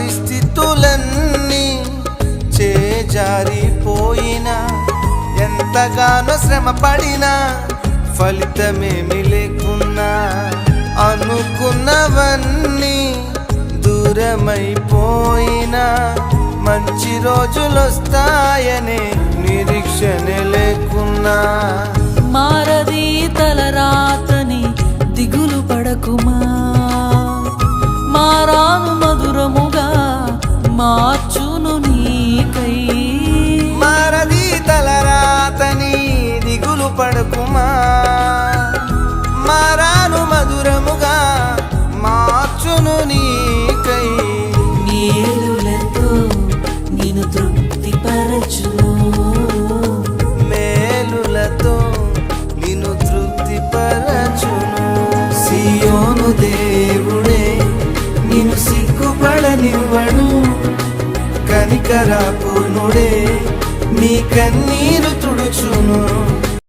పరిస్థితులన్నీ చేజారిపోయినా ఎంతగానో శ్రమ పడినా ఫలితమేమి లేకున్నా అనుకున్నవన్నీ దూరమైపోయినా మంచి రోజులొస్తాయనే నిరీక్షణ లేకున్నా మారది తలరాతని దిగులు పడకుమా, మారాను మధురముగా మార్చును నీకై. మారది తలరాతని దిగులు పడకుమా, మారాను మధురముగా మార్చును నీకై. మేలులతో నిన్ను తృప్తిపరచును, మేలులతో నిన్ను తృప్తిపరచును. సియోను దేవుడే నిన్ను సిగ్గుపడనివ్వడు, కనికరపూర్ణుడే నీ కన్నీరు తుడుచును.